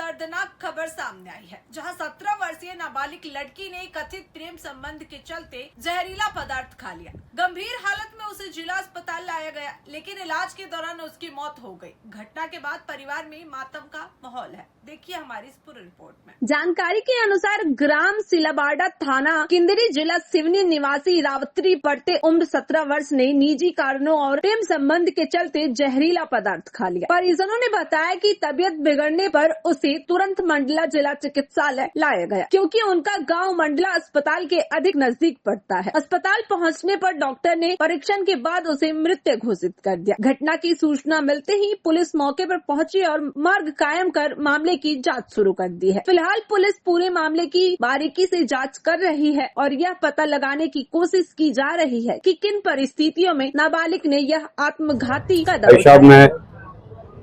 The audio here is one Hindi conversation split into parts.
दर्दनाक खबर सामने आई है, जहां 17 वर्षीय नाबालिग लड़की ने कथित प्रेम संबंध के चलते जहरीला पदार्थ खा लिया। गंभीर हालत में उसे जिला अस्पताल लाया गया, लेकिन इलाज के दौरान उसकी मौत हो गई। घटना के बाद परिवार में मातम का माहौल है। देखिए हमारी इस पूरी रिपोर्ट में। जानकारी के अनुसार ग्राम सिलाबाड़ा थाना किंदरी जिला सिवनी निवासी रावत्री पड़ते उम्र 17 वर्ष ने निजी कारणों और प्रेम संबंध के चलते जहरीला पदार्थ खा लिया। परिजनों ने बताया कि तबीयत बिगड़ने पर उसे तुरंत मंडला जिला चिकित्सालय लाया गया, क्योंकि उनका गांव मंडला अस्पताल के अधिक नजदीक पड़ता है। अस्पताल पहुंचने पर डॉक्टर ने परीक्षण के बाद उसे मृत घोषित कर दिया। घटना की सूचना मिलते ही पुलिस मौके पर पहुंची और मार्ग कायम कर मामले की जांच शुरू कर दी है। फिलहाल पुलिस पूरे मामले की बारीकी से जांच कर रही है और यह पता लगाने की कोशिश की जा रही है कि किन परिस्थितियों में नाबालिग ने यह आत्मघाती कदम उठाया। मैं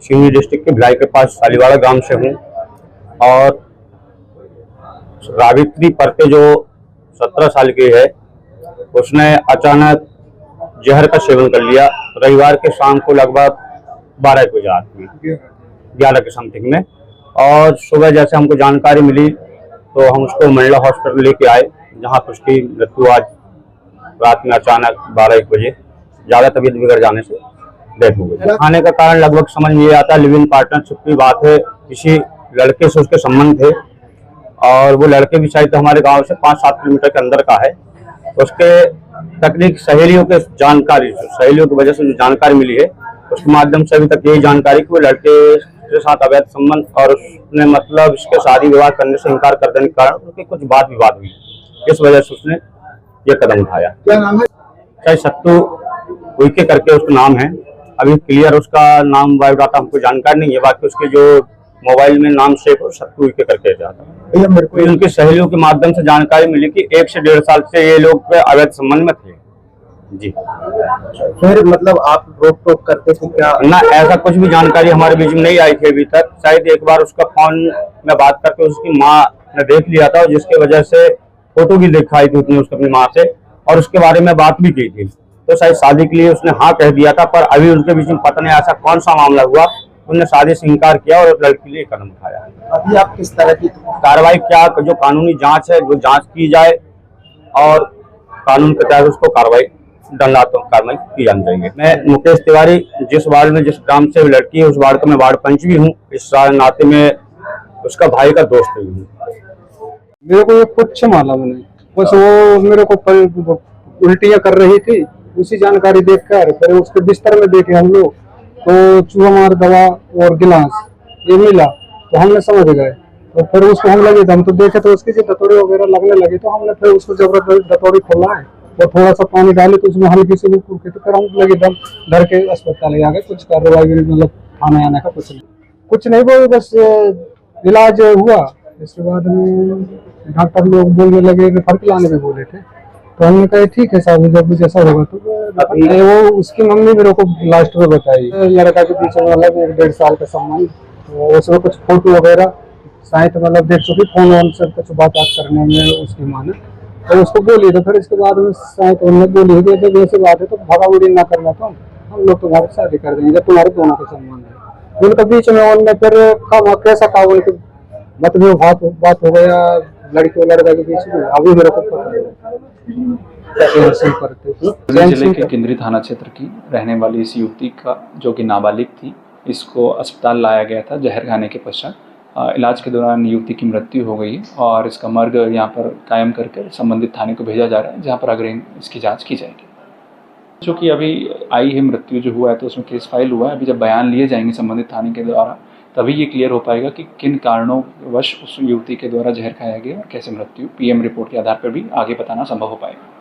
सिवनी डिस्ट्रिक्ट के भिलाई के पास सालीवाड़ा गांव से हूं और रावित्री परते जो 17 साल की है, उसने अचानक जहर का सेवन कर लिया। रविवार के शाम को लगभग 12 बजे रात में 11 के समथिंग में, और सुबह जैसे हमको जानकारी मिली तो हम उसको मंडला हॉस्पिटल लेके आए, जहां पर उसकी मृत्यु आज रात में अचानक 12-1 बजे ज्यादा तबीयत बिगड़ जाने से डेथ हो गई। खाने का कारण लगभग समझ नहीं आता, लिव इन पार्टनरशिप की बात है, किसी लड़के से उसके संबंध थे और वो लड़के भी शायद हमारे गांव से 5-7 किलोमीटर के अंदर का है। उसके तकनीक सहेलियों के सहेलियों की वजह से जो जानकारी मिली है, उसके माध्यम से अभी तक यही जानकारी कि वो लड़के के साथ अवैध संबंध और उसने मतलब इसके शादी विवाह करने से इनकार कर देने के कारण उनकी कुछ बात विवाद हुई, इस वजह से उसने ये कदम उठाया। क्या नाम है? शायद सत्तू उइके करके उसका नाम है। अभी क्लियर उसका नाम बायोडाटा हमको जानकारी नहीं है, बाकी उसके जो मोबाइल में नाम सेव हो सत्तू उइके करके जाता है। मेरे को उनकी सहेलियों के माध्यम से जानकारी मिली कि 1 से 1.5 साल से ये लोग अवैध संबंध में थे। जी, फिर मतलब आप रोक टोक करते थे क्या? ना, ऐसा कुछ भी जानकारी हमारे बीच में नहीं आई थी अभी तक। शायद एक बार उसका फोन में बात करके उसकी माँ ने देख लिया था, जिसके वजह से फोटो भी दिखाई थी उसने उसकी अपनी माँ से और उसके बारे में बात भी की थी, तो शायद शादी के लिए उसने हाँ कह दिया था। पर अभी उनके बीच में पता नहीं ऐसा कौन सा मामला हुआ, उन्होंने शादी से इनकार किया और लड़की के लिए कदम उठाया। अभी आप किस तरह की कार्रवाई, क्या जो कानूनी जांच है वो जांच की जाए और कानून के तहत उसको कार्रवाई कार्रवाई की जानी चाहिए। मैं मुकेश तिवारी, जिस वार्ड में जिस ग्राम से लड़की है उस वार्ड का मैं वार्ड पंच भी हूँ, इस नाते में उसका भाई का दोस्त भी हूँ। मेरे को ये कुछ मालूम नहीं, बस वो मेरे को उल्टियाँ कर रही थी, उसी जानकारी देखकर फिर उसके बिस्तर में देखे हम लोग तो चूहा मार दवा और गिलास ये मिला तो हमने समझ गए। तो फिर उसको हम लगे हम तो देखे तो उसकी दतोड़ी वगैरह लगने लगी, तो हमने फिर उसको जबरदस्त दतोड़ी खोला है और थोड़ा सा पानी डाले तो उसमें हल्की सी तो फिर हम लगे दम डर के अस्पताल ले आ गए। कुछ कार्रवाई भी मतलब खाने आने का कुछ नहीं वो बस इलाज हुआ। इसके बाद में डॉक्टर लोग बोलने लगे, रेफर लाने भी बोले थे, तो हमने कहा ठीक है साहब, जब जैसा होगा तो वो उसकी मम्मी मेरे को लास्ट में बताई लड़का के पीछे मतलब 1-1.5 साल का संबंध, तो उसमें कुछ फोटो वगैरह शायद मतलब देख चुकी, फोन वोन से कुछ बात करने में उसकी माँ ने तो उसको बोली। तो फिर इसके बाद में शायद उन्होंने बोली कि जब ऐसी बात है तो भगावड़ी ना करना, तो हम लोग तुम्हारी शादी कर देंगे जब तुम्हारे दोनों का संबंध है। उनके बीच में उनने फिर कैसा था उनके मतलब बात हो गया लड़की और लड़का के बीच में, अभी मेरे को पता नहीं। जिले के किंदरी थाना क्षेत्र की रहने वाली इस युवती का, जो कि नाबालिग थी, इसको अस्पताल लाया गया था जहर खाने के पश्चात। इलाज के दौरान युवती की मृत्यु हो गई है और इसका मर्ग यहाँ पर कायम करके संबंधित थाने को भेजा जा रहा है, जहाँ पर अग्रिम इसकी जांच की जाएगी। जो कि अभी आई है मृत्यु जो हुआ है तो उसमें केस फाइल हुआ है। अभी जब बयान लिए जाएंगे संबंधित थाने के द्वारा तभी ये क्लियर हो पाएगा कि किन कारणों वश उस युवती के द्वारा जहर खाया गया और कैसे मृत्यु। पीएम रिपोर्ट के आधार पर भी आगे बताना संभव हो पाएगा।